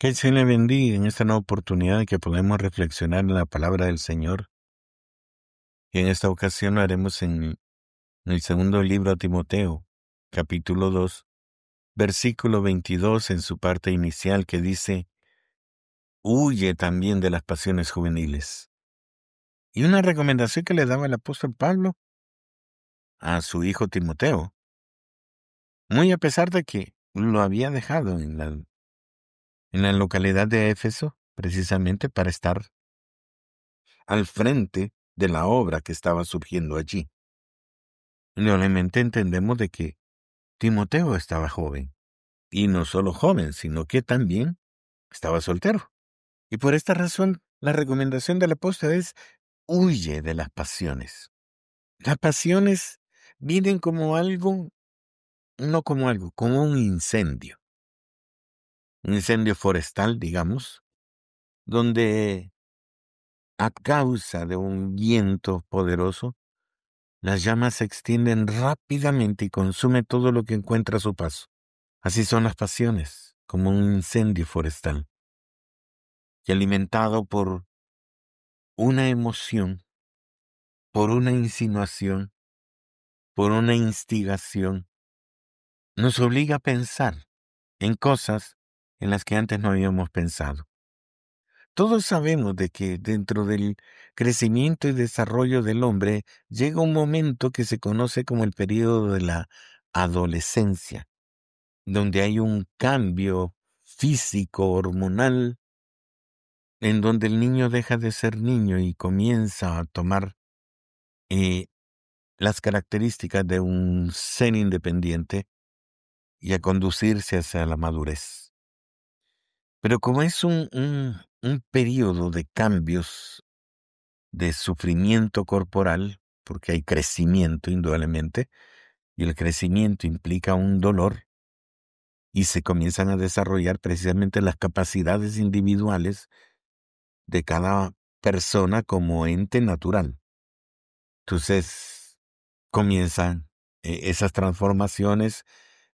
Que se le bendiga en esta nueva oportunidad que podemos reflexionar en la palabra del Señor. Y en esta ocasión lo haremos en el segundo libro a Timoteo, capítulo 2, versículo 22 en su parte inicial que dice, huye también de las pasiones juveniles. Y una recomendación que le daba el apóstol Pablo a su hijo Timoteo, muy a pesar de que lo había dejado en la localidad de Éfeso, precisamente para estar al frente de la obra que estaba surgiendo allí. Realmente entendemos de que Timoteo estaba joven, y no solo joven, sino que también estaba soltero. Y por esta razón, la recomendación del apóstol es huye de las pasiones. Las pasiones vienen como algo, no como algo, como un incendio forestal, digamos, donde a causa de un viento poderoso, las llamas se extienden rápidamente y consume todo lo que encuentra a su paso. Así son las pasiones, como un incendio forestal, que alimentado por una emoción, por una insinuación, por una instigación, nos obliga a pensar en cosas en las que antes no habíamos pensado. Todos sabemos de que dentro del crecimiento y desarrollo del hombre llega un momento que se conoce como el periodo de la adolescencia, donde hay un cambio físico, hormonal, en donde el niño deja de ser niño y comienza a tomar eh, las características de un ser independiente y a conducirse hacia la madurez. Pero como es un periodo de cambios, de sufrimiento corporal, porque hay crecimiento indudablemente, y el crecimiento implica un dolor, y se comienzan a desarrollar precisamente las capacidades individuales de cada persona como ente natural. Entonces, comienzan esas transformaciones,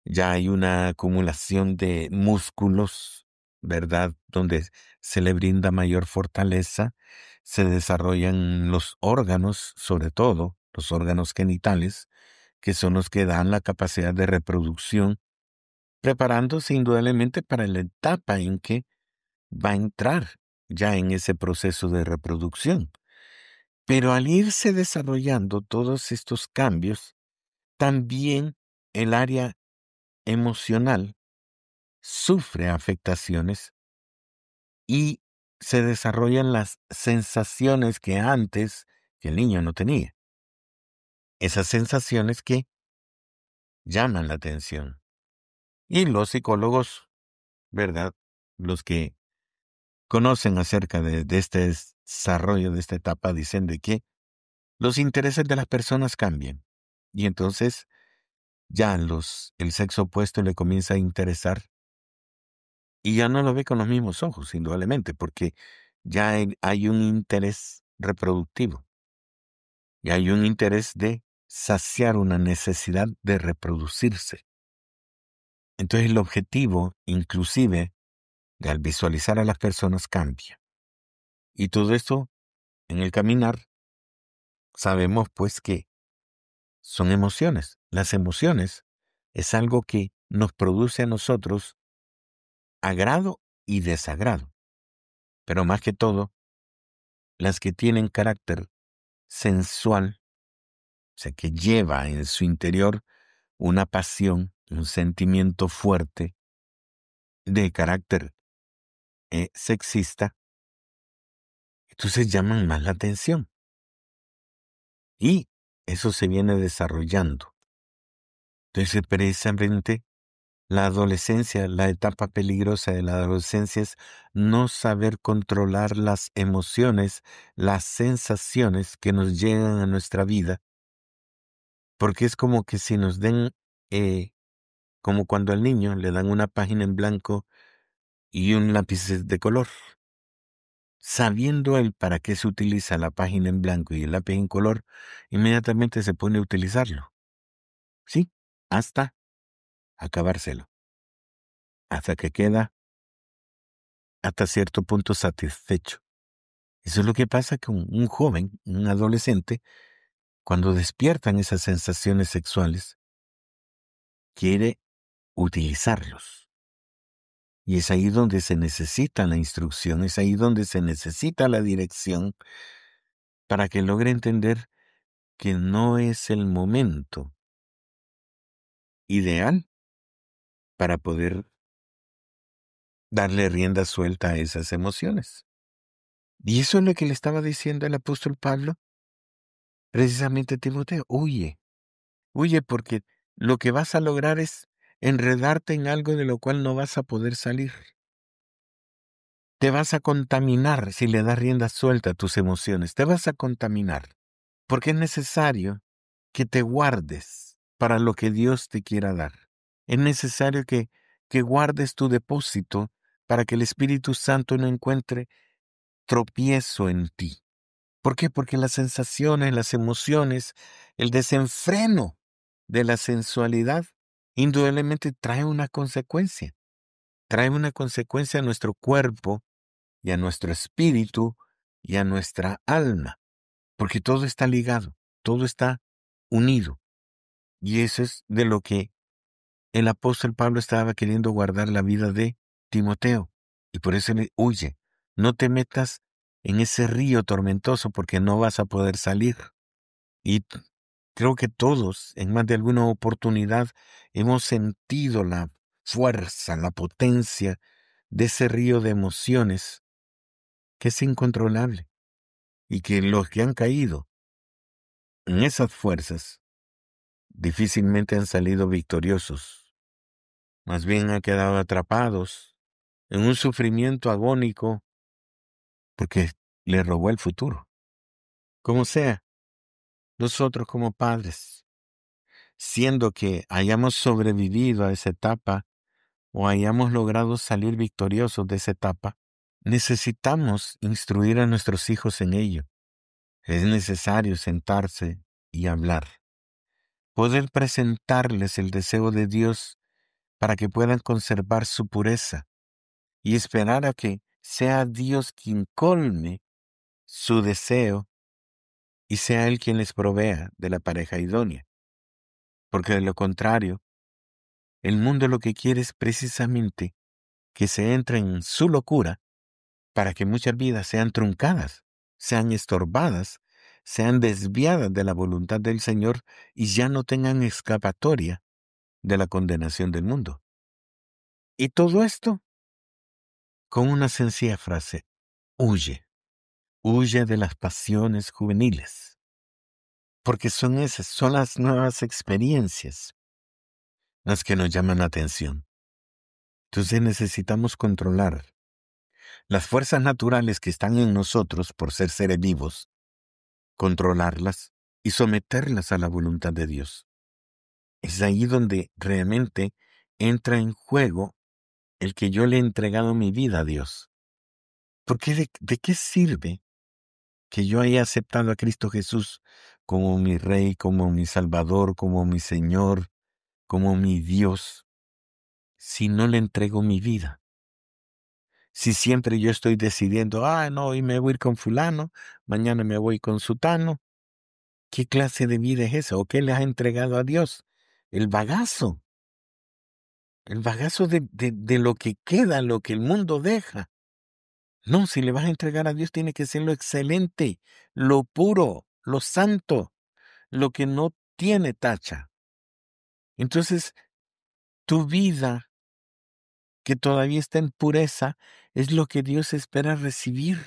ya hay una acumulación de músculos, ¿verdad? Donde se le brinda mayor fortaleza, se desarrollan los órganos, sobre todo los órganos genitales, que son los que dan la capacidad de reproducción, preparándose indudablemente para la etapa en que va a entrar ya en ese proceso de reproducción. Pero al irse desarrollando todos estos cambios, también el área emocional sufre afectaciones y se desarrollan las sensaciones que antes que el niño no tenía. Esas sensaciones que llaman la atención. Y los psicólogos, ¿verdad? Los que conocen acerca de este desarrollo, de esta etapa, dicen de que los intereses de las personas cambian. Y entonces ya el sexo opuesto le comienza a interesar y ya no lo ve con los mismos ojos, indudablemente, porque ya hay un interés reproductivo y hay un interés de saciar una necesidad de reproducirse. Entonces el objetivo, inclusive, de al visualizar a las personas cambia. Y todo esto, en el caminar, sabemos pues que son emociones. Las emociones es algo que nos produce a nosotros agrado y desagrado, pero más que todo, las que tienen carácter sensual, o sea, que lleva en su interior una pasión, un sentimiento fuerte de carácter sexista, entonces llaman más la atención. Y eso se viene desarrollando. Entonces, precisamente, la adolescencia, la etapa peligrosa de la adolescencia es no saber controlar las emociones, las sensaciones que nos llegan a nuestra vida, porque es como que si nos den, como cuando al niño le dan una página en blanco y un lápiz de color. Sabiendo él para qué se utiliza la página en blanco y el lápiz en color, inmediatamente se pone a utilizarlo. Sí, hasta acabárselo, hasta que queda hasta cierto punto satisfecho. Eso es lo que pasa con un joven, un adolescente, cuando despiertan esas sensaciones sexuales, quiere utilizarlos. Y es ahí donde se necesita la instrucción, es ahí donde se necesita la dirección para que logre entender que no es el momento ideal para poder darle rienda suelta a esas emociones. Y eso es lo que le estaba diciendo el apóstol Pablo precisamente a Timoteo. Huye porque lo que vas a lograr es enredarte en algo de lo cual no vas a poder salir. Te vas a contaminar si le das rienda suelta a tus emociones. Te vas a contaminar porque es necesario que te guardes para lo que Dios te quiera dar. Es necesario que guardes tu depósito para que el Espíritu Santo no encuentre tropiezo en ti. ¿Por qué? Porque las sensaciones, las emociones, el desenfreno de la sensualidad, indudablemente trae una consecuencia. Trae una consecuencia a nuestro cuerpo y a nuestro espíritu y a nuestra alma. Porque todo está ligado, todo está unido. Y eso es de lo que el apóstol Pablo estaba queriendo guardar la vida de Timoteo. Y por eso le huye. No te metas en ese río tormentoso porque no vas a poder salir. Y creo que todos, en más de alguna oportunidad, hemos sentido la fuerza, la potencia de ese río de emociones que es incontrolable y que los que han caído en esas fuerzas difícilmente han salido victoriosos. Más bien han quedado atrapados en un sufrimiento agónico porque le robó el futuro. Como sea, nosotros como padres, siendo que hayamos sobrevivido a esa etapa o hayamos logrado salir victoriosos de esa etapa, necesitamos instruir a nuestros hijos en ello. Es necesario sentarse y hablar, poder presentarles el deseo de Dios para que puedan conservar su pureza y esperar a que sea Dios quien colme su deseo y sea Él quien les provea de la pareja idónea. Porque de lo contrario, el mundo lo que quiere es precisamente que se entre en su locura para que muchas vidas sean truncadas, sean estorbadas, sean desviadas de la voluntad del Señor y ya no tengan escapatoria de la condenación del mundo. Y todo esto con una sencilla frase: huye, huye de las pasiones juveniles, porque son esas, son las nuevas experiencias las que nos llaman la atención. Entonces necesitamos controlar las fuerzas naturales que están en nosotros por ser seres vivos, controlarlas y someterlas a la voluntad de Dios. Es ahí donde realmente entra en juego el que yo le he entregado mi vida a Dios. Porque ¿de qué sirve que yo haya aceptado a Cristo Jesús como mi Rey, como mi Salvador, como mi Señor, como mi Dios, si no le entrego mi vida? Si siempre yo estoy decidiendo, no, hoy me voy a ir con fulano, mañana me voy con sutano, ¿qué clase de vida es esa? ¿O qué le has entregado a Dios? El bagazo de lo que queda, lo que el mundo deja. No, si le vas a entregar a Dios, tiene que ser lo excelente, lo puro, lo santo, lo que no tiene tacha. Entonces, tu vida, que todavía está en pureza, es lo que Dios espera recibir.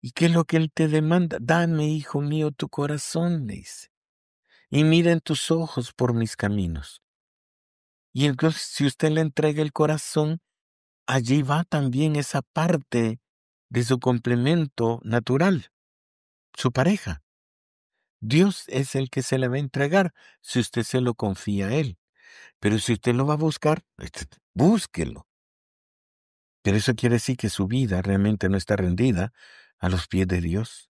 ¿Y qué es lo que Él te demanda? Dame, hijo mío, tu corazón, le dice, y mira en tus ojos por mis caminos. Y entonces, si usted le entrega el corazón, allí va también esa parte de su complemento natural, su pareja. Dios es el que se le va a entregar si usted se lo confía a Él. Pero si usted lo va a buscar, búsquelo. Pero eso quiere decir que su vida realmente no está rendida a los pies de Dios.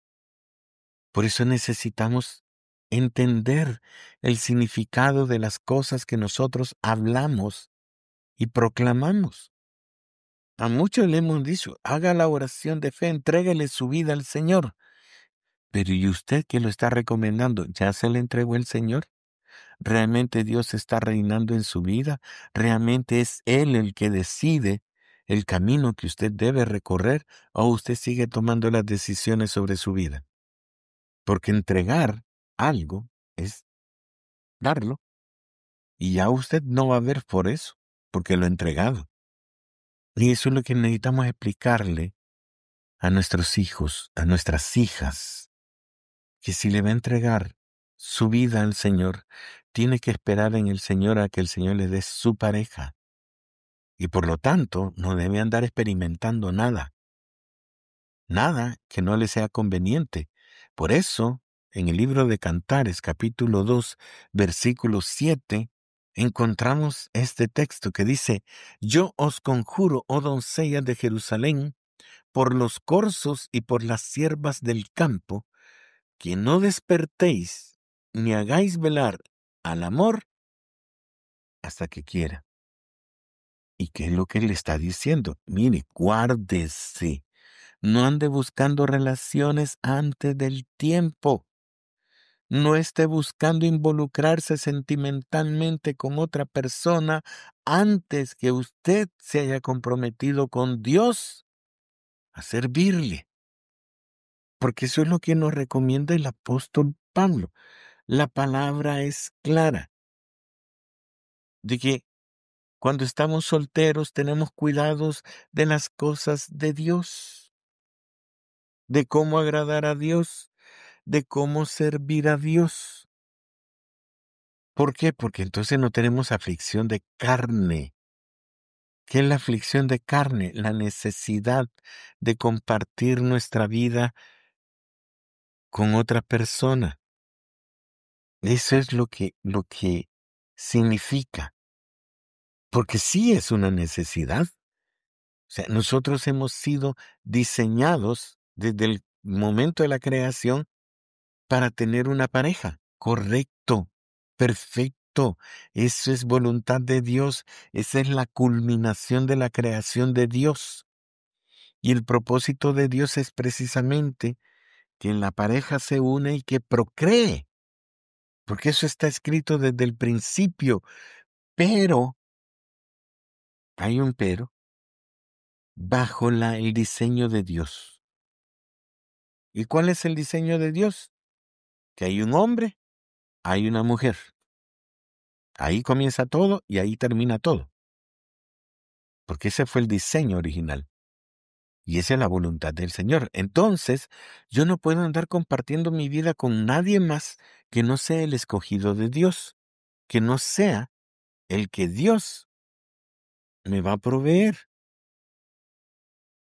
Por eso necesitamos entender el significado de las cosas que nosotros hablamos y proclamamos. A muchos le hemos dicho, haga la oración de fe, entrégale su vida al Señor. Pero ¿y usted que lo está recomendando? ¿Ya se le entregó el Señor? ¿Realmente Dios está reinando en su vida? ¿Realmente es Él el que decide el camino que usted debe recorrer o usted sigue tomando las decisiones sobre su vida? Porque entregar algo es darlo y ya usted no va a ver por eso, porque lo ha entregado. Y eso es lo que necesitamos explicarle a nuestros hijos, a nuestras hijas, que si le va a entregar su vida al Señor, tiene que esperar en el Señor a que el Señor le dé su pareja. Y por lo tanto, no debe andar experimentando nada, nada que no le sea conveniente. Por eso, en el libro de Cantares, capítulo 2, versículo 7, encontramos este texto que dice, Yo os conjuro, oh doncellas de Jerusalén, por los corzos y por las siervas del campo, que no despertéis ni hagáis velar al amor hasta que quiera. ¿Y qué es lo que le está diciendo? Mire, guárdese. No ande buscando relaciones antes del tiempo. No esté buscando involucrarse sentimentalmente con otra persona antes que usted se haya comprometido con Dios a servirle. Porque eso es lo que nos recomienda el apóstol Pablo. La palabra es clara de que cuando estamos solteros tenemos cuidados de las cosas de Dios, de cómo agradar a Dios, de cómo servir a Dios. ¿Por qué? Porque entonces no tenemos aflicción de carne. ¿Qué es la aflicción de carne? La necesidad de compartir nuestra vida con otra persona. Eso es lo que significa. Porque sí es una necesidad. O sea, nosotros hemos sido diseñados desde el momento de la creación para tener una pareja. Correcto, perfecto. Eso es voluntad de Dios. Esa es la culminación de la creación de Dios. Y el propósito de Dios es precisamente que la pareja se une y que procree. Porque eso está escrito desde el principio. Pero, hay un pero, bajo el diseño de Dios. ¿Y cuál es el diseño de Dios? Que hay un hombre, hay una mujer. Ahí comienza todo y ahí termina todo. Porque ese fue el diseño original. Y esa es la voluntad del Señor. Entonces, yo no puedo andar compartiendo mi vida con nadie más que no sea el escogido de Dios, que no sea el que Dios me va a proveer.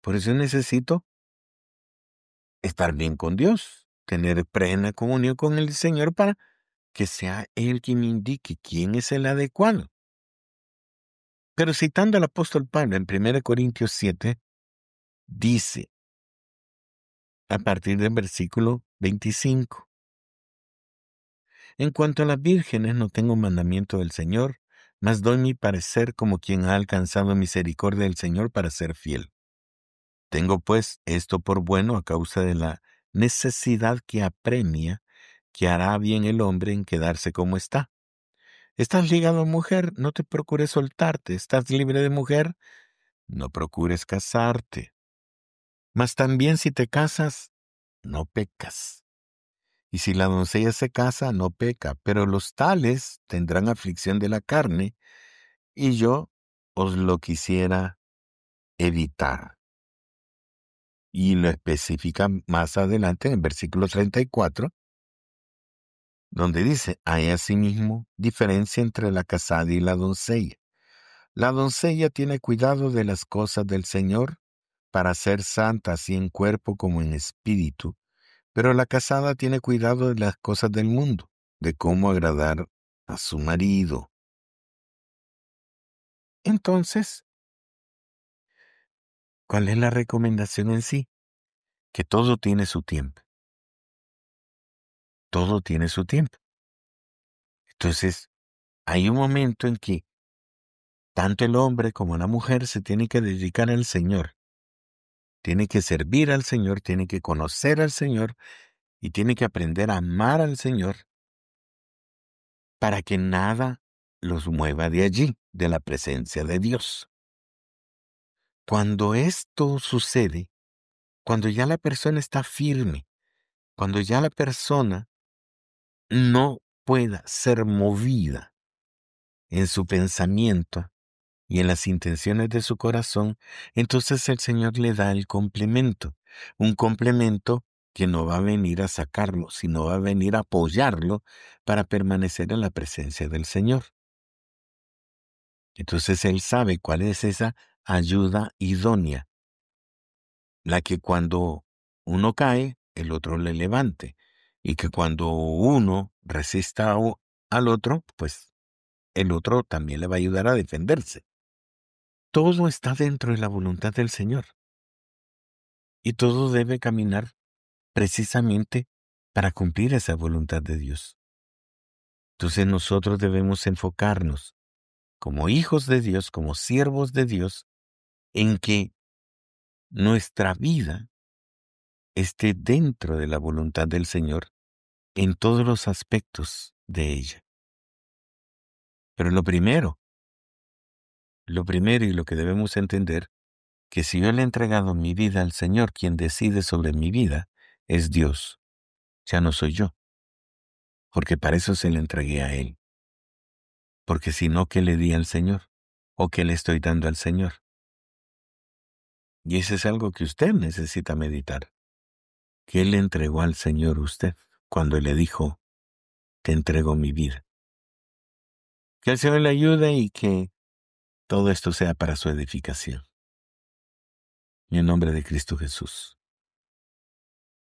Por eso necesito estar bien con Dios, tener plena comunión con el Señor para que sea Él quien me indique quién es el adecuado. Pero citando al apóstol Pablo en 1 Corintios 7, dice, a partir del versículo 25, En cuanto a las vírgenes no tengo mandamiento del Señor, mas doy mi parecer como quien ha alcanzado misericordia del Señor para ser fiel. Tengo pues esto por bueno a causa de la necesidad que apremia, que hará bien el hombre en quedarse como está. ¿Estás ligado a mujer? No te procures soltarte. ¿Estás libre de mujer? No procures casarte. Mas también si te casas, no pecas. Y si la doncella se casa, no peca, pero los tales tendrán aflicción de la carne, y yo os lo quisiera evitar. Y lo especifica más adelante en el versículo 34, donde dice, hay asimismo diferencia entre la casada y la doncella. La doncella tiene cuidado de las cosas del Señor para ser santa así en cuerpo como en espíritu, pero la casada tiene cuidado de las cosas del mundo, de cómo agradar a su marido. Entonces, ¿cuál es la recomendación en sí? Que todo tiene su tiempo. Todo tiene su tiempo. Entonces, hay un momento en que tanto el hombre como la mujer se tiene que dedicar al Señor. Tiene que servir al Señor, tiene que conocer al Señor y tiene que aprender a amar al Señor para que nada los mueva de allí, de la presencia de Dios. Cuando esto sucede, cuando ya la persona está firme, cuando ya la persona no pueda ser movida en su pensamiento y en las intenciones de su corazón, entonces el Señor le da el complemento, un complemento que no va a venir a sacarlo, sino va a venir a apoyarlo para permanecer en la presencia del Señor. Entonces Él sabe cuál es esa ayuda idónea, la que cuando uno cae, el otro le levante, y que cuando uno resista al otro, pues el otro también le va a ayudar a defenderse. Todo está dentro de la voluntad del Señor. Y todo debe caminar precisamente para cumplir esa voluntad de Dios. Entonces nosotros debemos enfocarnos como hijos de Dios, como siervos de Dios, en que nuestra vida esté dentro de la voluntad del Señor en todos los aspectos de ella. Pero lo primero y lo que debemos entender, que si yo le he entregado mi vida al Señor, quien decide sobre mi vida es Dios, ya no soy yo, porque para eso se le entregué a Él. Porque si no, ¿qué le di al Señor? ¿O qué le estoy dando al Señor? Y eso es algo que usted necesita meditar. ¿Qué le entregó al Señor usted cuando le dijo, te entrego mi vida? Que el Señor le ayude y que todo esto sea para su edificación. En el nombre de Cristo Jesús.